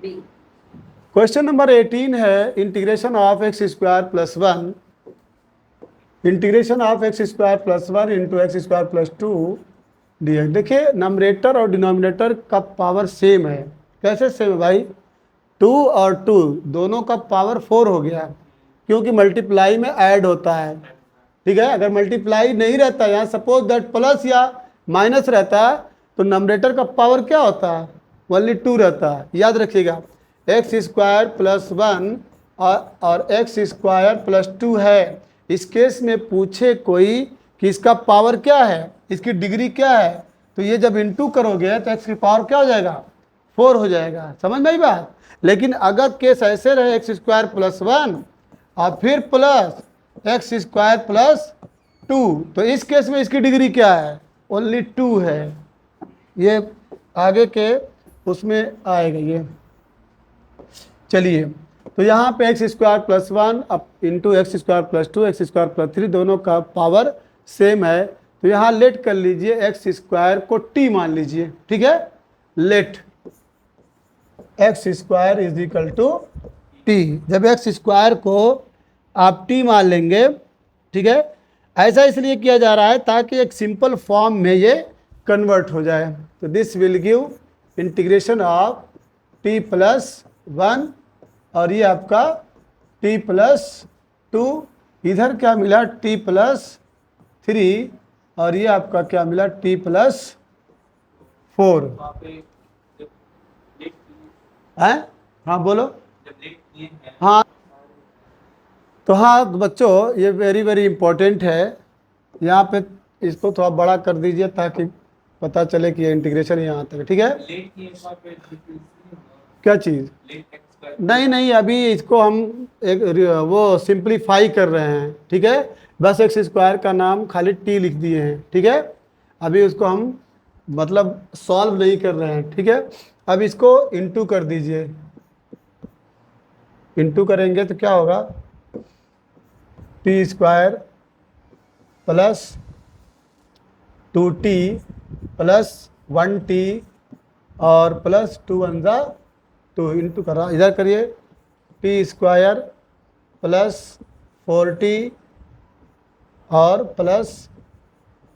B. Question number 18 है integration of x square plus 1 integration of x square plus 1 into x square plus 2 D. देखिए numerator और denominator का power same है। कैसे same है भाई? 2 और 2 दोनों का पावर 4 हो गया, क्योंकि मल्टीप्लाई में ऐड होता है। ठीक है, अगर मल्टीप्लाई नहीं रहता, यहाँ सपोज दैट प्लस या माइनस रहता है, तो नंबरेटर का पावर क्या होता है? ओनली 2 रहता है। याद रखिएगा, एक्स स्क्वायर प्लस 1 और एक्स स्क्वायर प्लस 2 है। इस केस में पूछे कोई कि इसका पावर क्या है, इसकी डिग्री क्या है, तो ये जब इंटू करोगे तो एक्स की पावर क्या हो जाएगा? 4 हो जाएगा। समझ में आई बात? लेकिन अगर केस ऐसे रहे एक्स स्क्वायर प्लस 1 और फिर प्लस एक्स स्क्वायर प्लस 2, तो इस केस में इसकी डिग्री क्या है? ओनली 2 है। ये आगे के उसमें आएगा ये। चलिए, तो यहाँ पे एक्स स्क्वायर प्लस 1 अब into x square plus 2 x square plus 3 दोनों का पावर सेम है, तो यहाँ लेट कर लीजिए एक्स स्क्वायर को टी मान लीजिए। ठीक है, let x square is equal to t. जब एक्स स्क्वायर को आप टी मान लेंगे, ठीक है, ऐसा इसलिए किया जा रहा है ताकि एक सिंपल फॉर्म में ये कन्वर्ट हो जाए। तो this will give integration of T plus 1 और ये आपका टी प्लस 2, इधर क्या मिला? टी प्लस 3 और ये आपका क्या मिला? टी प्लस 4 है। हाँ बोलो। हाँ, तो हाँ बच्चों, ये वेरी वेरी इंपॉर्टेंट है। यहाँ पे इसको थोड़ा बड़ा कर दीजिए ताकि पता चले कि ये इंटीग्रेशन यहाँ तक है। ठीक है, क्या चीज़? नहीं नहीं, अभी इसको हम एक वो सिंप्लीफाई कर रहे हैं। ठीक है, बस एक्स स्क्वायर का नाम खाली टी लिख दिए हैं। ठीक है, अभी उसको हम मतलब सॉल्व नहीं कर रहे हैं। ठीक है, अब इसको इंटू कर दीजिए। इंटू करेंगे तो क्या होगा? T square plus 2t plus 1t और प्लस 2 वन ज़ा 2 इंटू करा, इधर करिए। टी स्क्वायर प्लस 4t और प्लस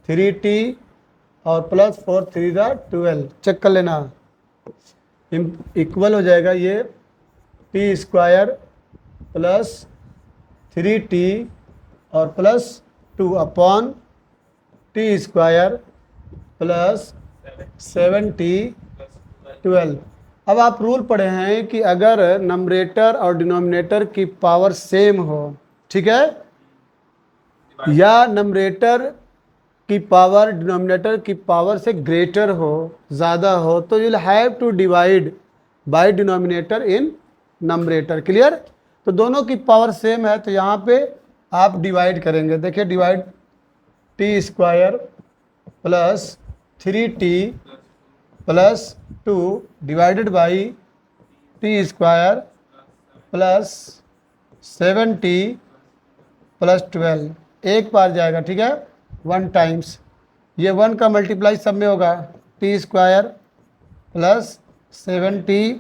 3t और प्लस 4 3 ज़ा 12। चेक कर लेना, इक्वल हो जाएगा ये टी स्क्वायर प्लस 3t और plus 2 upon T square plus 7t 12। अब आप रूल पढ़े हैं कि अगर नंबरेटर और डिनोमिनेटर की पावर सेम हो, ठीक है, या नंबरेटर की पावर डिनोमिनेटर की पावर से ग्रेटर हो, ज़्यादा हो, तो you will have to divide by denominator in numerator. Clear? तो दोनों की पावर सेम है, तो यहाँ पे आप डिवाइड करेंगे। देखिए, divide T square plus 3t plus 2 divided by T square plus 7t plus 12। एक बार जाएगा, ठीक है, 1 टाइम्स। ये 1 का मल्टीप्लाई सब में होगा, टी स्क्वायर प्लस 7t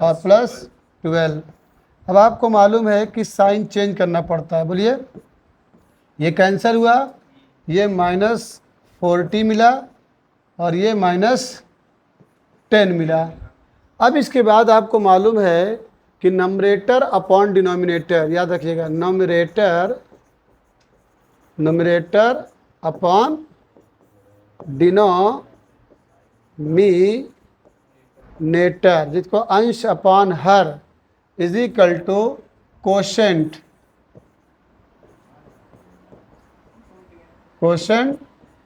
और प्लस 12। अब आपको मालूम है कि साइन चेंज करना पड़ता है। बोलिए, ये कैंसिल हुआ, ये -4t मिला और ये -10 मिला। अब इसके बाद आपको मालूम है कि नंबरेटर अपॉन डिनोमिनेटर, याद रखिएगा, नंबरेटर अपॉन डिनोमिनेटर, जिसको अंश अपॉन हर is equal to quotient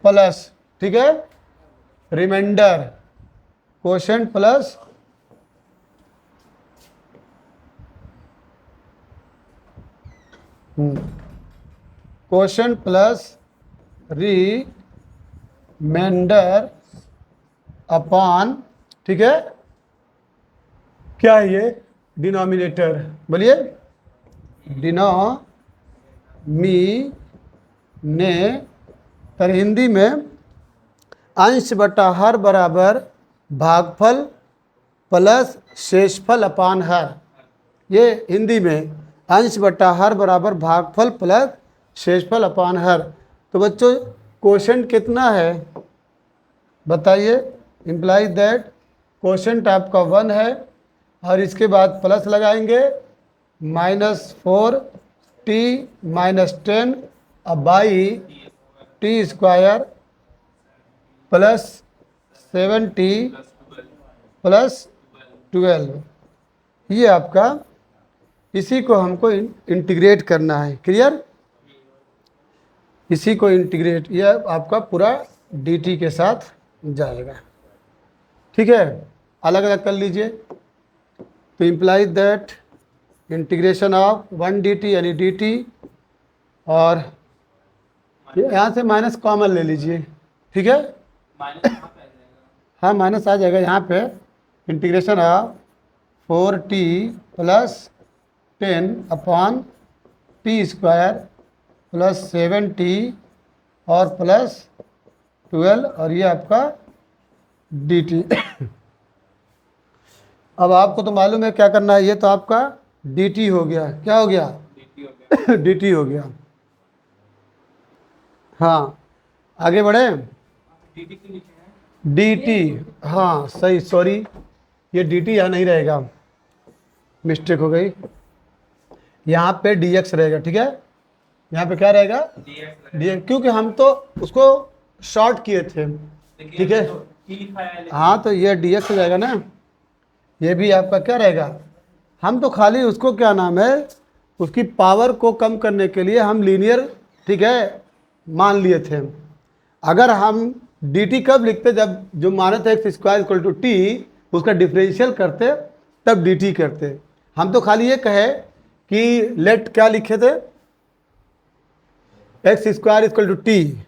plus, ठीक है, remainder. Quotient plus quotient plus remainder upon, ठीक है, क्या है ये? डिनोमिनेटर। बोलिए, डिनोमिनेटर हिंदी में अंश बटा हर बराबर भागफल प्लस शेषफल अपान हर, ये हिंदी में अंश बटा हर बराबर भागफल प्लस शेषफल अपान हर। तो बच्चों क्वोशंट कितना है बताइए? इम्प्लाइज दैट क्वोशंट आपका 1 है और इसके बाद प्लस लगाएंगे -4t-10 अब by T square plus 7t plus 12, ये आपका, इसी को हमको इंटीग्रेट करना है। क्लियर? इसी को इंटीग्रेट, ये आपका पूरा dt के साथ जाएगा। ठीक है, अलग अलग कर लीजिए। तो implies that integration of 1 dt यानी dt, और यहाँ से माइनस कॉमन ले लीजिए। ठीक है, हाँ माइनस आ जाएगा यहाँ पे। Integration of 4t plus 10 upon T square plus 7t और प्लस 12, और ये आपका dt। अब आपको तो मालूम है क्या करना है, ये तो आपका dt हो गया। क्या हो गया? dt हो गया। हाँ आगे बढ़े। dt, हाँ सही, सॉरी ये dt यहाँ नहीं रहेगा, मिस्टेक हो गई, यहाँ पे dx रहेगा। ठीक है, यहाँ पे क्या रहेगा? dx, क्योंकि हम तो उसको शॉर्ट किए थे। ठीक है, हाँ तो ये dx हो जाएगा ना, ये भी आपका क्या रहेगा? हम तो खाली उसको क्या नाम है, उसकी पावर को कम करने के लिए हम लीनियर, ठीक है, मान लिए थे। अगर हम dt कब लिखते? जब जो माना था x square equal to t, उसका डिफरेंशियल करते तब dt करते। हम तो खाली ये कहे कि लेट क्या लिखे थे, x square equal to t,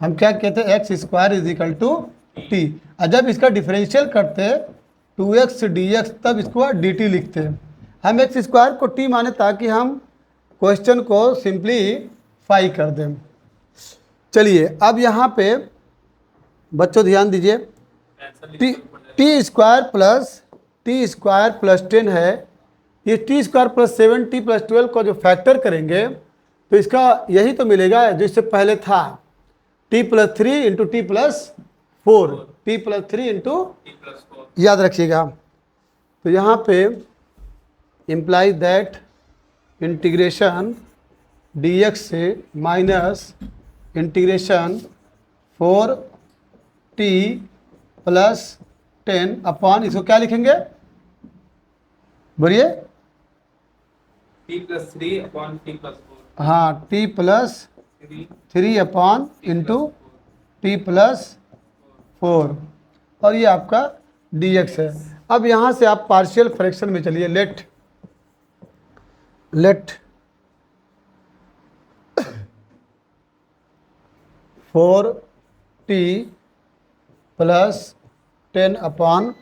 हम क्या कहते हैं? X square is equal to t. और जब इसका डिफरेंशियल करते 2x dx, तब इसको dt लिखते हैं। हम एक्स स्क्वायर को t माने ताकि हम क्वेश्चन को सिंप्लीफाई कर दें। चलिए अब यहाँ पे बच्चों ध्यान दीजिए, टी स्क्वायर प्लस 10 है, ये T square plus 7t plus 12 को जो फैक्टर करेंगे तो इसका यही तो मिलेगा जो इससे पहले था, t plus 3 into t plus 4, T plus 3 into, याद रखिएगा। तो यहाँ पे इम्प्लाइज दैट इंटीग्रेशन dx से minus integration 4t plus 10 upon, इसको क्या लिखेंगे बोलिए? t plus 3 upon t plus 4। हाँ, t plus 3 upon into t plus 4, और ये आपका dx है। अब यहाँ से आप पार्शियल फ्रैक्शन में चलिए। Let 4t plus 10 upon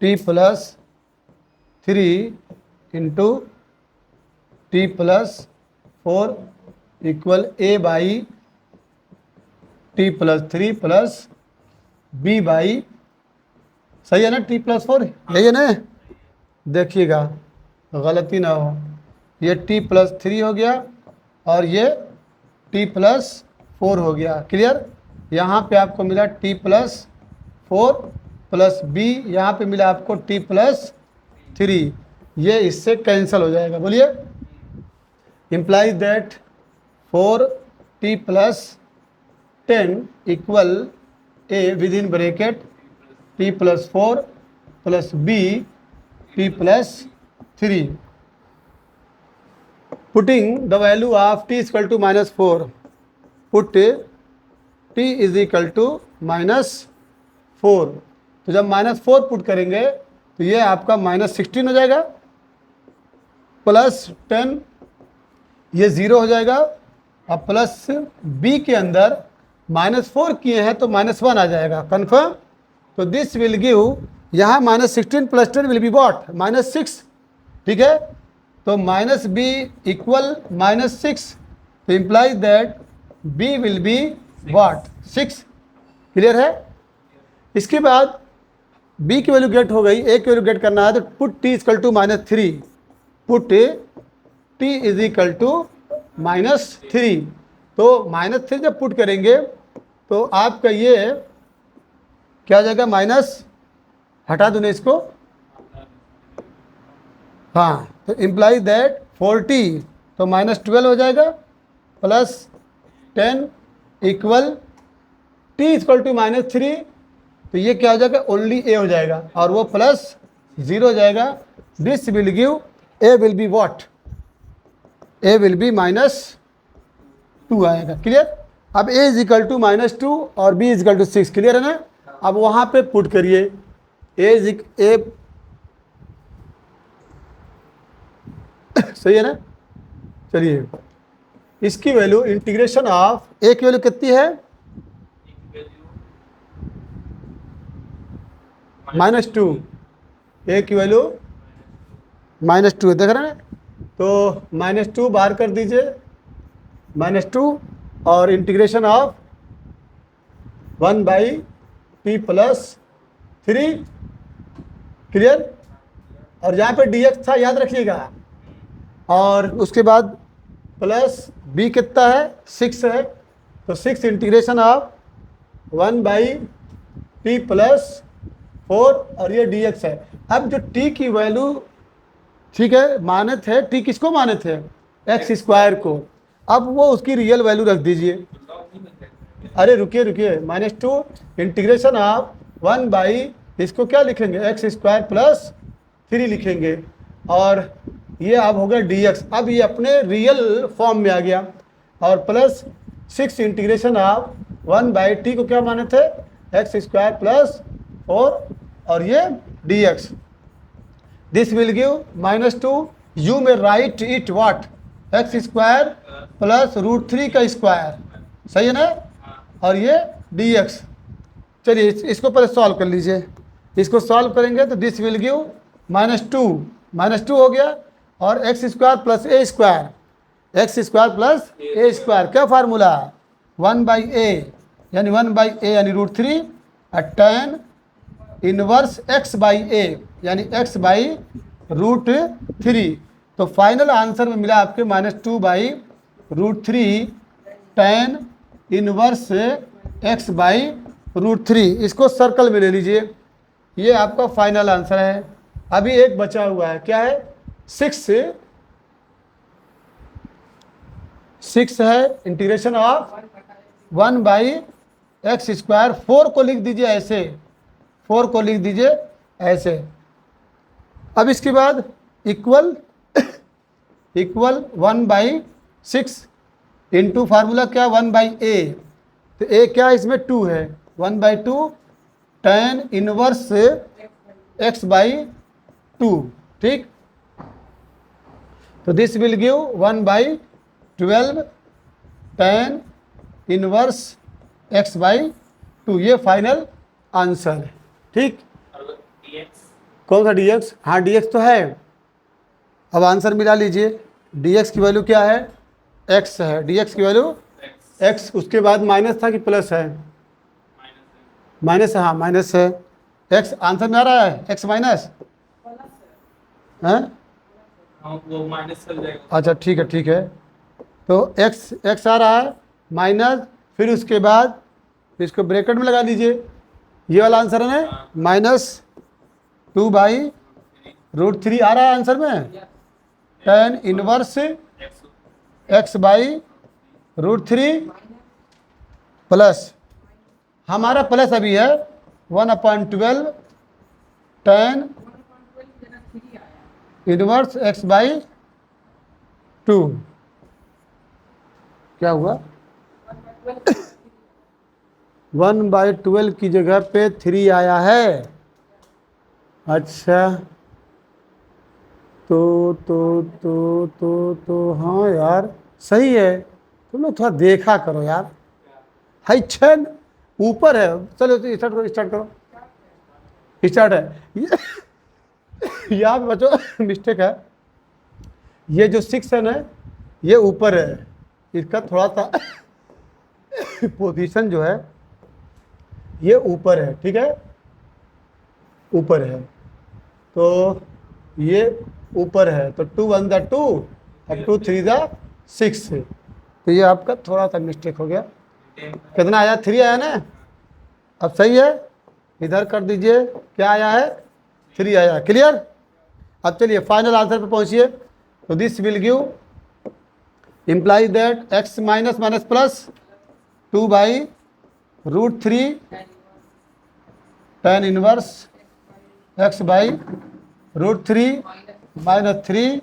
t plus 3 into t plus 4 equal a by t plus 3 plus b by, सही है ना? टी प्लस 4 यही है ना? देखिएगा गलती ना हो, ये t प्लस 3 हो गया और ये t प्लस 4 हो गया। क्लियर? यहाँ पे आपको मिला t प्लस 4 प्लस b, यहाँ पे मिला आपको t प्लस 3, ये इससे कैंसिल हो जाएगा। बोलिए, implies that 4t plus 10 equal a within bracket t plus 4 plus b t plus 3, putting the value of t equal to -4, put t is equal to -4। तो जब -4 पुट करेंगे तो ये आपका -16 हो जाएगा, प्लस 10 ये 0 हो जाएगा, और प्लस b के अंदर -4 किए हैं तो -1 आ जाएगा। कन्फर्म? तो दिस विल गिव, यहाँ -16 प्लस 10 विल बी वॉट? -6। ठीक है, तो -b इक्वल -6, तो implies that b will be what? 6। Clear है? इसके बाद बी की वैल्यू गेट हो गई, ए की वैल्यू गेट करना है तो put t is equal to -3, put t is equal to -3। तो -3 जब पुट करेंगे तो आपका ये क्या हो जाएगा, माइनस, हटा दूँ इसको, हाँ, तो इम्प्लाई दैट 40 तो -12 हो जाएगा plus 10 equal t equal to -3, तो ये क्या हो जाएगा, ओनली ए हो जाएगा और वो +0 हो जाएगा। This will give a will be what, A will be -2 आएगा। क्लियर? अब ए इज इक्वल टू -2 और b is equal to 6, clear है ना? अब वहाँ पे पुट करिए ए सही है ना? चलिए, इसकी वैल्यू इंटीग्रेशन ऑफ ए की वैल्यू कितनी है, -2, ए की वैल्यू -2 देख रहे हैं, तो -2 बाहर कर दीजिए, -2 और इंटीग्रेशन ऑफ 1/t + 3, क्लियर? और यहाँ पे dx था, याद रखिएगा, और उसके बाद प्लस b कितना है, 6 है, तो 6 इंटीग्रेशन ऑफ 1/t + 4 और ये dx है। अब जो t की वैल्यू, ठीक है, मानत है, t किसको मानत है, x² को, अब वो उसकी रियल वैल्यू रख दीजिए। अरे रुकिए -2 इंटीग्रेशन ऑफ 1/ इसको क्या लिखेंगे, x² + 3 लिखेंगे, और ये अब हो गया dx, अब ये अपने रियल फॉर्म में आ गया, और प्लस 6 इंटीग्रेशन ऑफ 1/t को क्या माने थे, x² + 4 और ये dx। This will give -2, you may write it what, x² + √3 का स्क्वायर, सही है ना, और ये dx। चलिए इसको पहले सॉल्व कर लीजिए, इसको सॉल्व करेंगे तो दिस विल गिव -2 हो गया, और x² + a², क्या फार्मूला, 1/a यानी 1/a यानी √3 और tan इनवर्स x/a यानी x/√3। तो फाइनल आंसर में मिला आपके -2/√3 tan इनवर्स x/√3। इसको सर्कल में ले लीजिए, ये आपका फाइनल आंसर है। अभी एक बचा हुआ है, क्या है, 6 है, इंटीग्रेशन ऑफ 1/x², 4 को लिख दीजिए ऐसे, 4 को लिख दीजिए ऐसे। अब इसके बाद इक्वल 1/6 इंटू फार्मूला क्या, 1/a, तो a क्या इसमें 2 है, 1/2 tan इनवर्स x/2, ठीक। तो this will give 1/12 tan inverse x/2, ये फाइनल आंसर है, ठीक। कौन सा dx, हाँ dx तो है। अब आंसर मिला लीजिए, dx की वैल्यू क्या है, x है, dx की वैल्यू x, उसके बाद माइनस था कि प्लस है, माइनस है, हाँ माइनस है, x आंसर में आ रहा है, x माइनस है, वो माइनस चल जाएगा। अच्छा ठीक है, तो x आ रहा है माइनस, फिर उसके बाद इसको ब्रैकेट में लगा दीजिए, ये वाला आंसर है ना, -2/√3 आ रहा है आंसर में, tan इनवर्स x/√3 प्लस, हमारा प्लस अभी है 1/12 tan इनवर्स x/2, क्या हुआ, 1/12 की जगह पे 3 आया है। अच्छा, तो हाँ यार सही है, तुम लोग थोड़ा देखा करो यार, हाई 6 ऊपर है, चलो तो स्टार्ट करो, स्टार्ट है यहाँ पे बच्चों मिस्टेक है, ये जो 6 है ना, ये ऊपर है, इसका थोड़ा सा पोजीशन जो है ये ऊपर है, ठीक है, ऊपर है, तो ये ऊपर है, तो 2 1 द 2 और 2 3 द 6 है। तो ये आपका थोड़ा सा मिस्टेक हो गया। कितना आया? 3 आया ना। अब सही है, इधर कर दीजिए, क्या आया है? 3 आया। क्लियर? अब चलिए फाइनल आंसर पे पहुंचिए। तो this will give implies that x minus minus plus 2 by root 3 tan inverse x by root 3 minus 3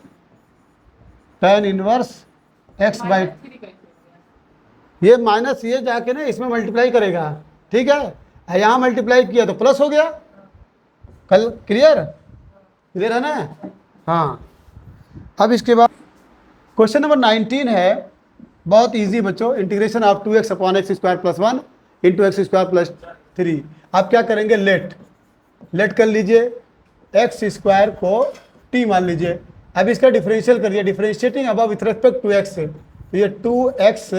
tan inverse x by, ये माइनस ये जाके ना इसमें मल्टीप्लाई करेगा, ठीक है। यहाँ मल्टीप्लाई किया तो प्लस हो गया। कल क्लियर? क्लियर है ना? हाँ। अब इसके बाद क्वेश्चन नंबर 19 है, बहुत इजी बच्चों। Integration of 2x upon x square plus 1 into x square plus 3। आप क्या करेंगे? लेट कर लीजिए, एक्स स्क्वायर को t मान लीजिए। अब इसका डिफरेंशियल करिए, डिफरेंशिएटिंग अब विथ रेस्पेक्ट टू एक्स। तो ये 2x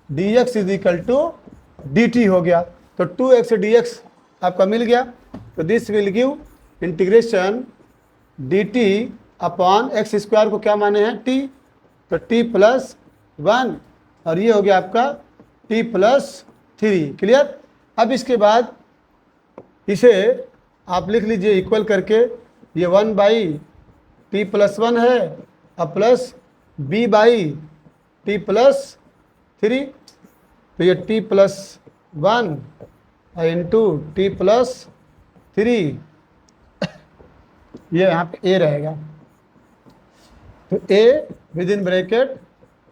dx is equal to dt हो गया। तो 2x dx आपका मिल गया। तो this will give integration dt upon x square को क्या माने हैं? t, तो t प्लस 1 और ये हो गया आपका t प्लस 3। क्लियर? अब इसके बाद इसे आप लिख लीजिए इक्वल करके, ये 1 बाई टी प्लस 1 है अब plus b by t plus 3। तो ये t plus 1 into t plus 3, ये यहाँ पे a रहेगा। तो a within bracket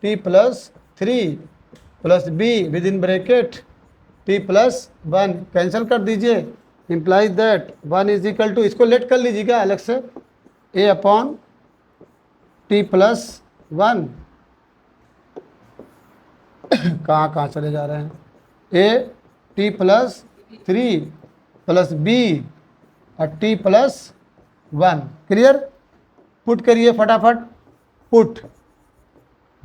t plus 3 plus b within bracket t plus 1 cancel कर दीजिए। Implies that 1 is equal to, इसको लेट कर लीजिएगा अलग से, a अपॉन t प्लस 1। कहाँ चले जा रहे हैं? a t plus 3 plus b और t प्लस 1। क्लियर? पुट करिए फटाफट। पुट,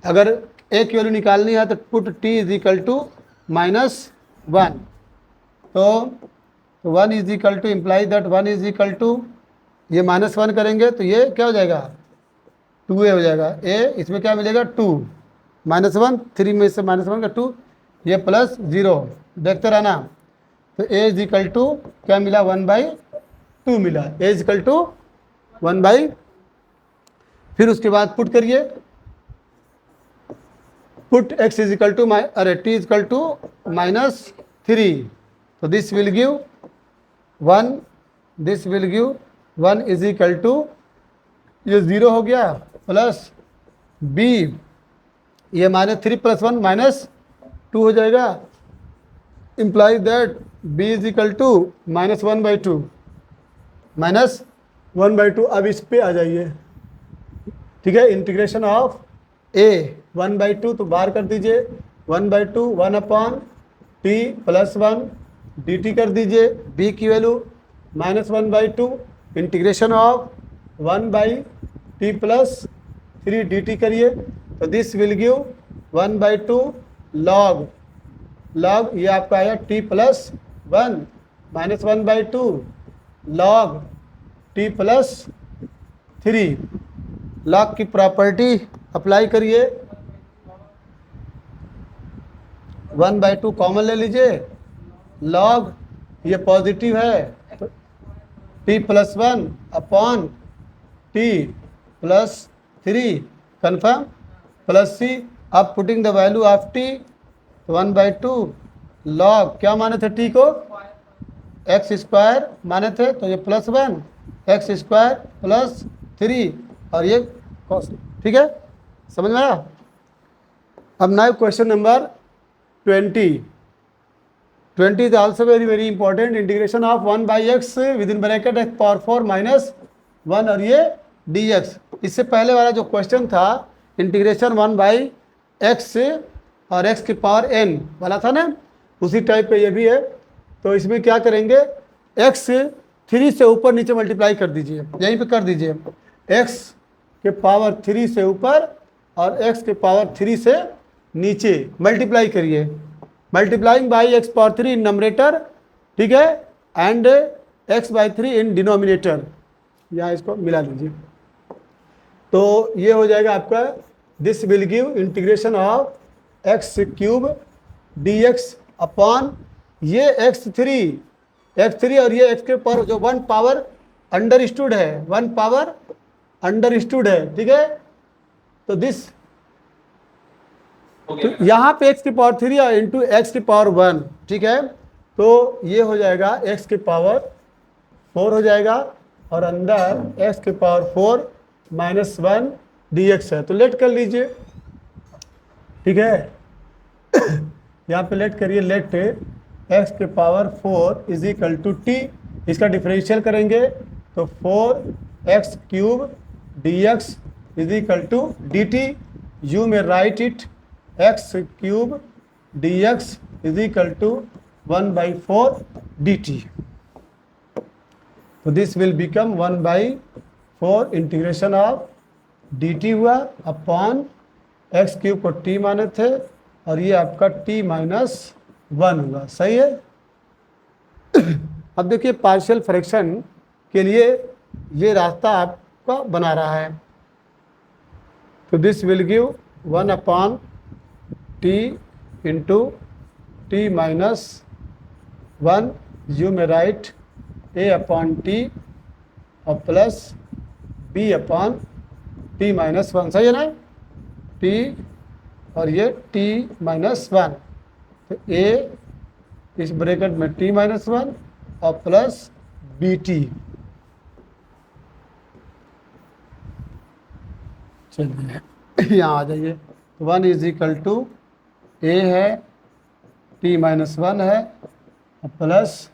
अगर a की वैल्यू निकालनी है तो put t is equal to -1। तो 1 is equal to imply that 1 is equal to, ये -1 करेंगे तो ये क्या हो जाएगा? 2a हो जाएगा। a इसमें क्या मिलेगा? 2 -1, 3 में से -1 का 2, ये प्लस 0, देखते रहना। तो a इज इक्वल टू क्या मिला? 1/2 मिला। a इज इक्वल टू 1/, फिर उसके बाद पुट करिए, put x is equal to t is equal to -3। तो this will give 1, this will give 1 is equal to, ये 0 हो गया, प्लस b, ये -3 प्लस 1 -2 हो जाएगा। Imply that b is equal to -1/2, -1/2। अब इस पे आ जाइए, ठीक है। इंटीग्रेशन ऑफ a 1/2 तो बाहर कर दीजिए, 1/2 1 अपॉन t प्लस 1 dt कर दीजिए, b की value -1/2 integration of 1/t plus 3 dt करिए। तो दिस विल गिव 1/2 लॉग ये आपका आया t plus 1 -1/2 log t plus 3। Log की प्रॉपर्टी अप्लाई करिए, 1/2 कॉमन ले लीजिए, लॉग ये पॉजिटिव है तो t plus 1 upon t plus 3 confirm, plus c। अब putting the value of t, 1/2 log क्या माने थे t को? एक्स स्क्वायर माने थे, तो ये +1 एक्स स्क्वायर प्लस 3 और ये कॉस। ठीक है, समझ में आया? अब now question number 20 is also very important. Integration of 1/x with in bracket x power 4 -1 और ये dx। इससे पहले वाला जो क्वेश्चन था इंटीग्रेशन 1/x और x की पावर n वाला था ना, उसी टाइप पे ये भी है। तो इसमें क्या करेंगे? x 3 से ऊपर नीचे मल्टीप्लाई कर दीजिए, यहीं पे कर दीजिए, x के पावर 3 से ऊपर और x के पावर 3 से नीचे मल्टीप्लाई करिए। Multiplying by x power 3 in numerator, ठीक है, एंड x/3 इन डिनोमिनेटर, यहाँ इसको मिला लीजिए। तो ये हो जाएगा आपका, this will give integration of x³ dx upon ये x3 और ये x के पावर जो 1 पावर अंडरस्टूड है, 1 पावर अंडरस्टूड है, ठीक है। तो दिस हो तो गया। यहाँ पे x की पावर 3 और इंटू एक्स की पावर 1, ठीक है। तो ये हो जाएगा x की पावर 4 हो जाएगा और अंदर x की पावर 4 माइनस 1 dx है। तो लेट कर लीजिए, ठीक है। यहाँ पे लेट करिए, लेट x की power 4 is equal to t, इसका डिफरेंशियल करेंगे तो 4x³ dx is equal to dt। You may write it x³ dx is equal to 1/4 dt। तो this will become 1/4 integration of dt हुआ upon x³ को t माने थे और ये आपका t-1 हुआ, सही है। अब देखिए पार्शियल फ्रैक्शन के लिए ये रास्ता आपका बना रहा है। तो this will give 1/t into t-1, you may right a/t और प्लस b/t-1, सही है ना, t और ये t-1। तो a इस ब्रैकेट में t-1 और प्लस bt। चलिए यहाँ आ जाइए। 1 इज इक्वल टू a है, t-1 है और प्लस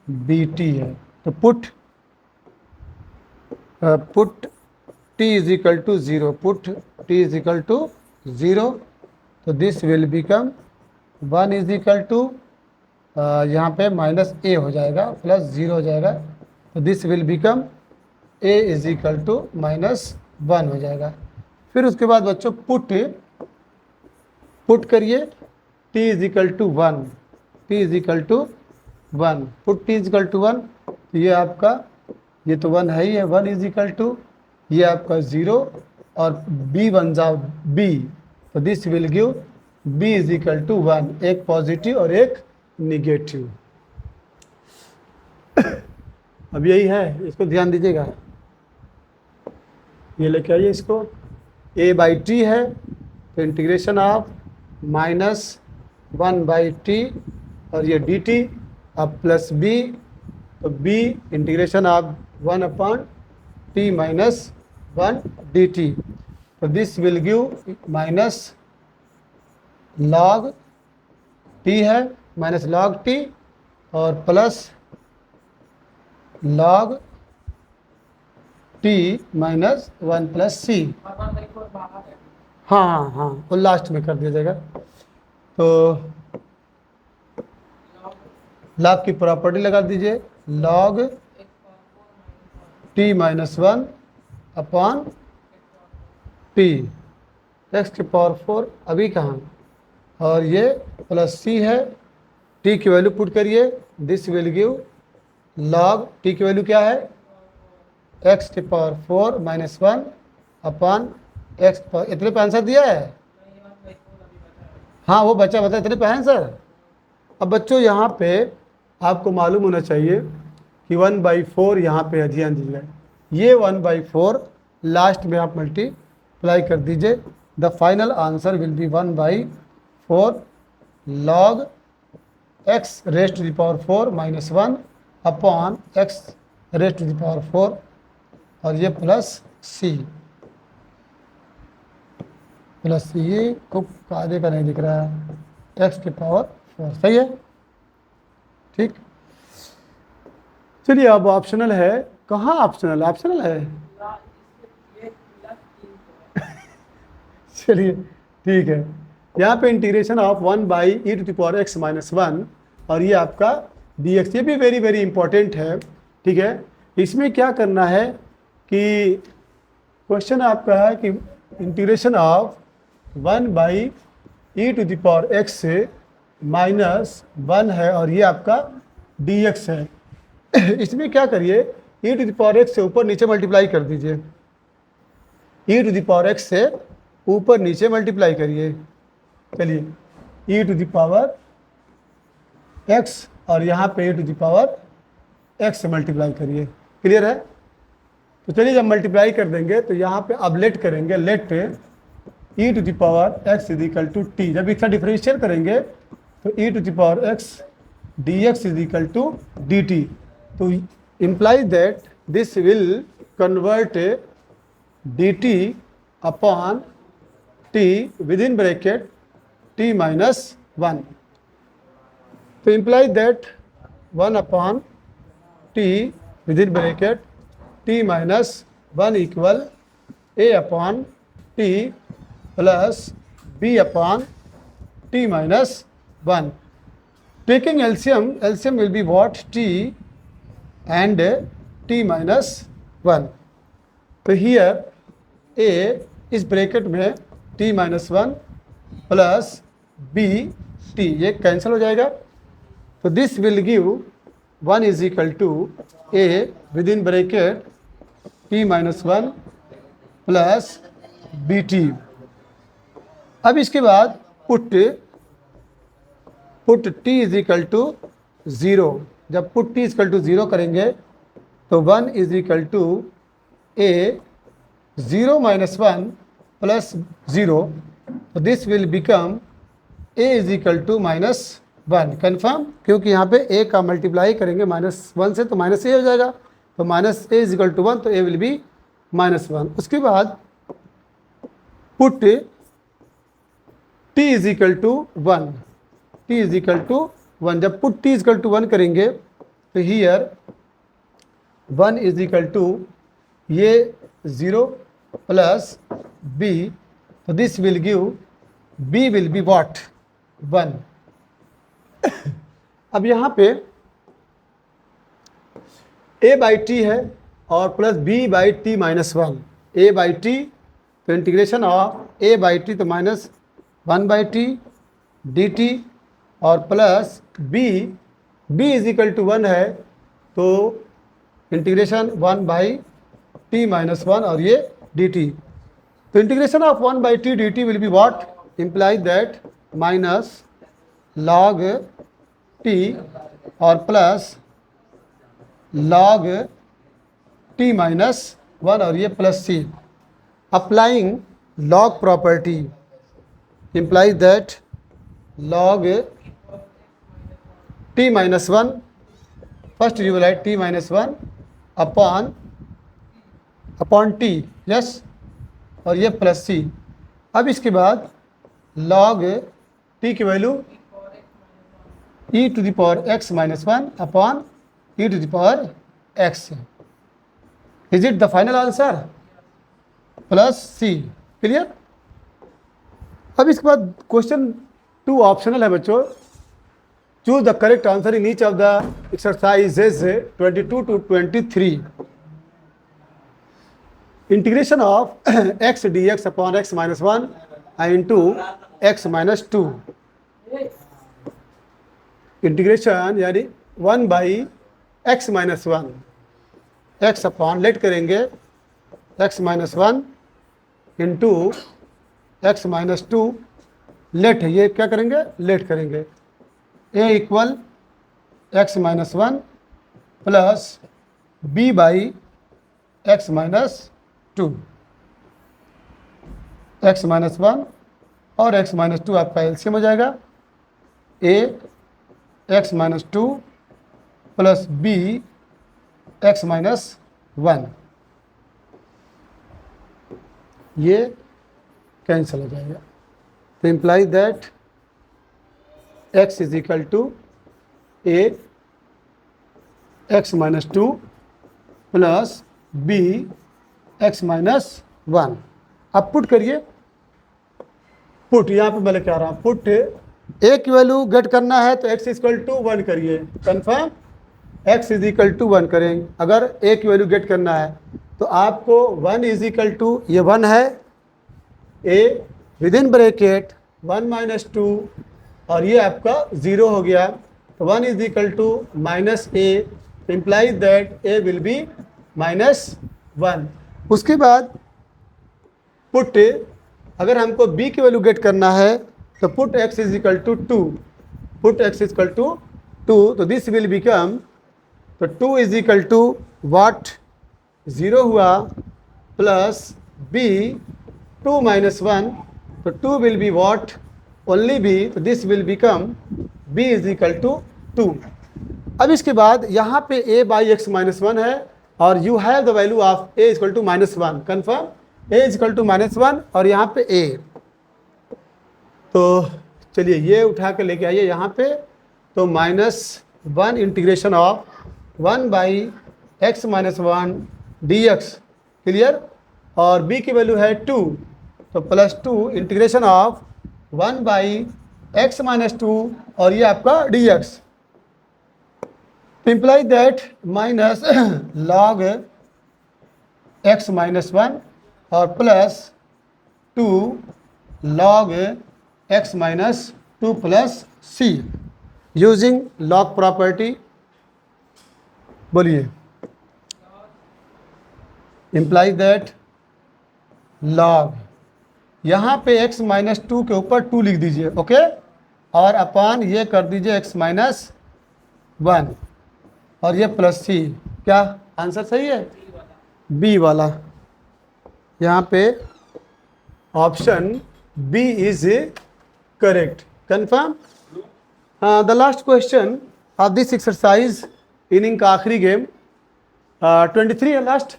bt है। तो put t is equal to 0, put t is equal to 0। तो this will become 1 is equal to यहाँ पे माइनस a हो जाएगा प्लस 0 हो जाएगा। तो this will become a is equal to -1 हो जाएगा। फिर उसके बाद बच्चों पुट करिए t is equal to 1, t is equal to 1, put t is equal to 1। तो ये आपका, ये तो 1 है ही है, 1 इज इक्वल टू ये आपका 0 और b बन जाओ b। तो this will give b is equal to 1, एक पॉजिटिव और एक निगेटिव। अब यही है, इसको ध्यान दीजिएगा, ये लेके आइए इसको। a/t है तो इंटीग्रेशन ऑफ -1/t और ये dt अब प्लस b, तो b integration of 1/t-1 dt। तो this will give minus log t है, माइनस log t और plus log t-1 plus c। हाँ, वो लास्ट में कर दिया जाएगा। तो log की प्रॉपर्टी लगा दीजिए, log t-1 upon t, x की पावर 4 अभी कहाँ, और ये प्लस c है। t की वैल्यू पुट करिए, this will give log t की वैल्यू क्या है, x की पावर 4 -1 अपॉन x पर, इतने पे आंसर दिया है। हाँ वो बचा इतने पे आंसर। अब बच्चों यहाँ पे आपको मालूम होना चाहिए कि 1/4 यहाँ पे ध्यान दीजिएगा, ये 1/4 लास्ट में आप मल्टीप्लाई कर दीजिए। The final answer will be 1/4 log x raised to the power 4 -1 upon x raised to the power 4 और ये प्लस c ये को आगे का नहीं दिख रहा है, x की पावर 4, सही है, ठीक। चलिए अब ऑप्शनल है, कहाँ ऑप्शनल है चलिए ठीक है। यहाँ पे इंटीग्रेशन ऑफ 1/e⁻x-1 और ये आपका dx, ये भी वेरी वेरी इंपॉर्टेंट है, ठीक है। इसमें क्या करना है कि क्वेश्चन आपका है कि इंटीग्रेशन ऑफ 1/e⁻x से -1 है और ये आपका dx है। इसमें क्या करिए, e to the power x से ऊपर नीचे मल्टीप्लाई कर दीजिए, e to the power x से ऊपर नीचे मल्टीप्लाई करिए। चलिए e to the power x और यहाँ पे e to the power x से मल्टीप्लाई करिए। क्लियर है? तो चलिए जब मल्टीप्लाई कर देंगे तो यहाँ पे अब लेट करेंगे, let e to the power x is equal to t. जब इसका डिफरेंशियल करेंगे तो e to the power x dx is equal to dt। तो implies that this will convert dt upon t within bracket t minus 1। तो implies that 1 upon t within bracket t minus 1 equal a upon t plus b upon t minus 1। Taking LCM, LCM will be what? T and t minus 1। तो here a इस bracket में t minus 1 plus b t, ये cancel हो जाएगा। तो this will give 1 is equal to a within bracket t minus 1 plus b t. अब इसके बाद put t is equal to 0। जब put t is equal to 0 करेंगे तो 1 is equal to a 0 minus 1 plus 0। तो this will become a is equal to minus 1। Confirm? क्योंकि यहाँ पे a का मल्टीप्लाई करेंगे -1 से तो माइनस a हो जाएगा। तो minus a is equal to 1 तो a विल बी -1। उसके बाद put t is equal to 1, t is equal to 1। जब put t is equal to 1 करेंगे तो हियर 1 इज इक्वल टू ये 0 प्लस b। तो this will give b will be what? 1। अब यहाँ पे a बाई टी है और plus b by t minus 1। a by t तो integration of a by t तो minus 1 by t d t और plus b is equal to 1 है तो इंटीग्रेशन 1 बाई टी माइनस 1 और ये डी टी। तो integration of 1 by t d t will be what? Implies that minus log t और plus log t minus 1 और ये plus c. Applying log property implies that log t minus 1, first you will write t minus 1 upon t, yes, और ये plus सी। अब इसके बाद log t की value e to the power x minus 1 upon e to the power x। Is it the final answer? Plus c. Clear? अब इसके बाद question 2 optional है बच्चों। Choose the correct answer in each of the exercises 22 to 23। Integration of x dx upon x minus 1 into x minus 2। Integration यानी 1 by x minus 1 x upon let करेंगे x minus 1 into x minus 2 let है, ये क्या करेंगे? Let करेंगे। a equal x minus 1 plus b by x minus 2। x minus 1 और x minus 2 आपका LCM हो जाएगा। a x minus 2 plus b x minus 1, ये कैंसिल हो जाएगा। तो imply that x is equal to a x minus 2 plus b x minus 1। अब put करिए। पुट यहाँ पे मैं लेके आ रहा हूँ। पुट a की वैल्यू गेट करना है तो x इक्वल टू 1 करिए। Confirm? x is equal to 1 करेंगे। अगर a की वैल्यू गेट करना है तो आपको 1 इज इक्वल टू, ये 1 है, a within bracket 1 minus 2 और ये आपका 0 हो गया। तो 1 is equal to minus a implies that a will be -1। उसके बाद पुट, अगर हमको b की वैल्यू गेट करना है तो put x is equal to 2, put x is equal to 2, तो दिस विल बिकम, तो 2 इज इक्वल टू व्हाट, 0 हुआ प्लस b 2 - 1, तो 2 will be what, only b, तो this will become b is equal to 2। अब इसके बाद यहाँ पे a बाई x -1 है और you have the value of a equal to -1, confirm, a is equal to -1 और यहाँ पे a, तो चलिए ये उठा के लेके आइए यहाँ पे, तो -1 integration of 1 by x -1 dx, clear, और b की वैल्यू है 2, तो +2 इंटीग्रेशन ऑफ 1 बाई x -2 और ये आपका dx, imply that minus log x -1 और +2 log x -2 plus c, using log property, बोलिए, इम्प्लाई दैट log, यहाँ पे x -2 के ऊपर 2 लिख दीजिए, ओके, और अपान ये कर दीजिए x -1 और ये प्लस c, क्या आंसर सही है, बी वाला, यहाँ पे option b is correct, confirm. The last question of this exercise, inning का आखिरी गेम, 23 है last,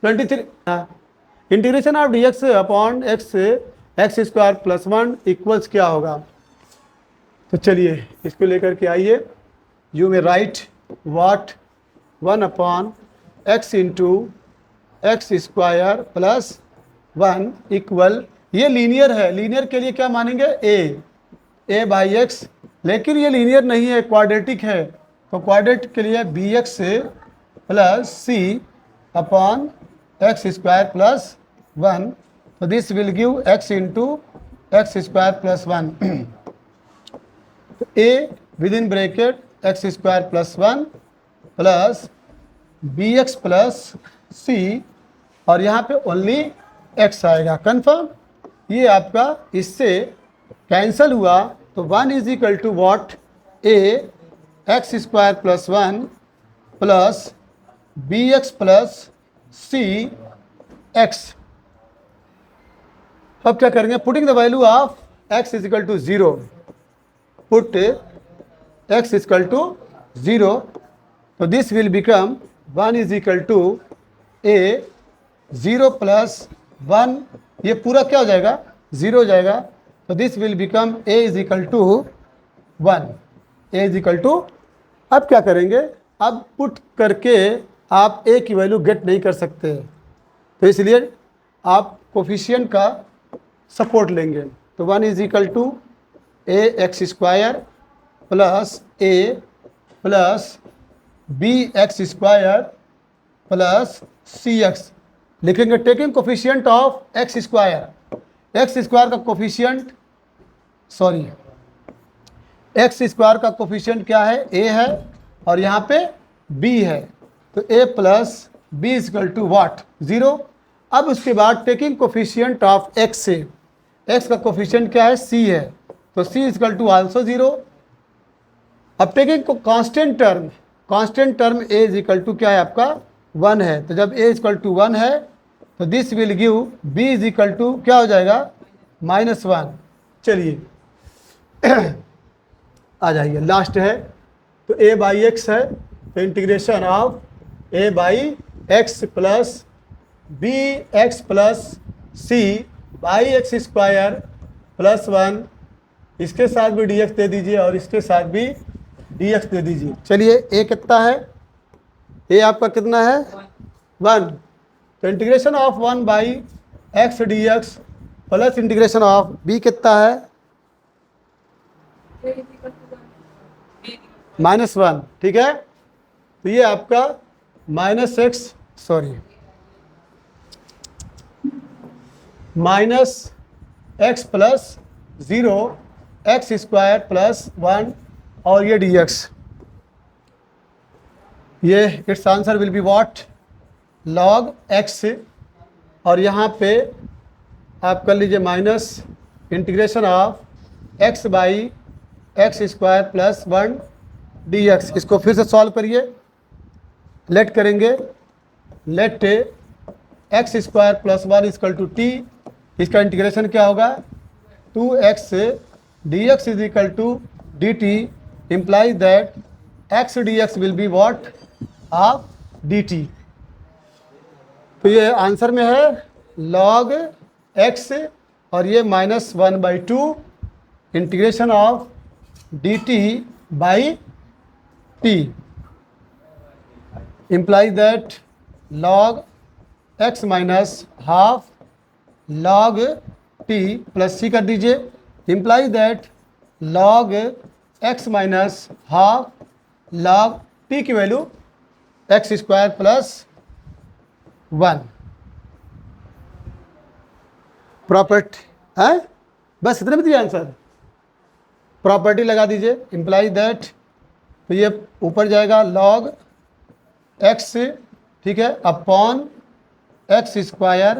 23, integration of dx upon x square plus 1 equals क्या होगा, तो चलिए इसको लेकर के आइए, you may right what 1 upon x into x square plus 1 equal, ये लीनियर है, लीनियर के लिए क्या मानेंगे, a बाई एक्स, लेकिन ये लीनियर नहीं है, क्वाड्रेटिक है, तो क्वाड्रेटिक के लिए bx plus c upon x square plus 1, तो this will give x into x square plus 1, तो a within bracket x square plus 1 plus bx plus c और यहाँ पे ओनली x आएगा, कन्फर्म, ये आपका इससे कैंसल हुआ, तो 1 is equal to what, a x square plus 1 plus bx plus c x। अब क्या करेंगे, putting the value of x is equal to 0, put x is equal to 0, तो this will become 1 is equal to a 0 plus 1, ये पूरा क्या हो जाएगा, 0 हो जाएगा, तो this will become a is equal to 1, a is equal to, अब क्या करेंगे, अब पुट करके आप a की वैल्यू गेट नहीं कर सकते, तो इसलिए आप कोफिशिएंट का सपोर्ट लेंगे, तो 1 is equal to a x square plus a plus b x square plus c x, लिखेंगे taking coefficient of x square का कोफिशिएंट, सॉरी एक्स स्क्वायर का कोफिशिएंट क्या है, a है और यहाँ पे b है, तो a plus b is equal to what, 0। अब उसके बाद टेकिंग कोफिशिएंट ऑफ x से, x का कोफिशिएंट क्या है, c है, तो c इजकल टू आल्सो 0। अब टेकिंग को constant term a is equal to क्या है आपका 1 है, तो जब a इक्वल टू 1 है तो this will give b is equal to क्या हो जाएगा -1। चलिए आ जाइए, लास्ट है, तो a बाई एक्स है, तो integration of a by x plus b x plus c by x square plus 1, इसके साथ भी dx दे दीजिए और इसके साथ भी dx दे दीजिए। चलिए a कितना है, a आपका कितना है 1, तो integration of 1 by x dx plus integration of b कितना है -1, ठीक है, तो ये आपका -x plus 0 x square plus 1 और ये dx, ये it's answer will be what, log x, और यहाँ पे आप कर लीजिए minus integration of x by x square plus 1 d x. इसको फिर से सॉल्व करिए, लेट करेंगे, let x square plus 1 equal to t, इसका इंटीग्रेशन क्या होगा, 2x d x is equal to d t, implies that x d x will be what of d t. तो ये आंसर में है लॉग एक्स और ये -1/2 integration of d t by t, implies that log x minus half log t plus c कर दीजिए, implies that log x minus half log t की value x square plus 1। Property है, बस इतने में दिया आंसर। प्रॉपर्टी लगा दीजिए, इम्प्लाइज दैट, तो ये ऊपर जाएगा लॉग एक्स, ठीक है, upon x square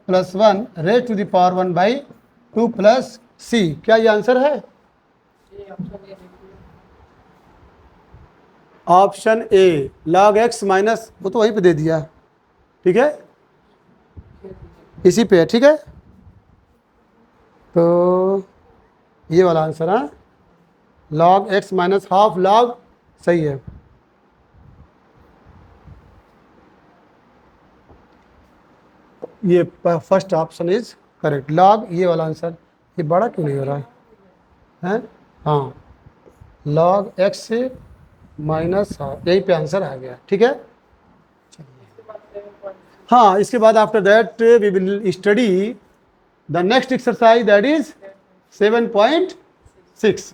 plus 1 raise to the power 1/2 plus c. क्या ये आंसर है? Option A log x minus, वो तो वहीं पे दे दिया, ठीक है, इसी पे है, ठीक है, तो ये वाला आंसर है log x minus half log, सही है। ये first option is correct, log ये वाला आंसर। ये बड़ा क्यों नहीं हो रहा है? हाँ, लॉग एक्स माइनस हाफ, यहीं पे आंसर आ गया, ठीक है। हाँ, इसके बाद after that we will study the next exercise, that is 7.6।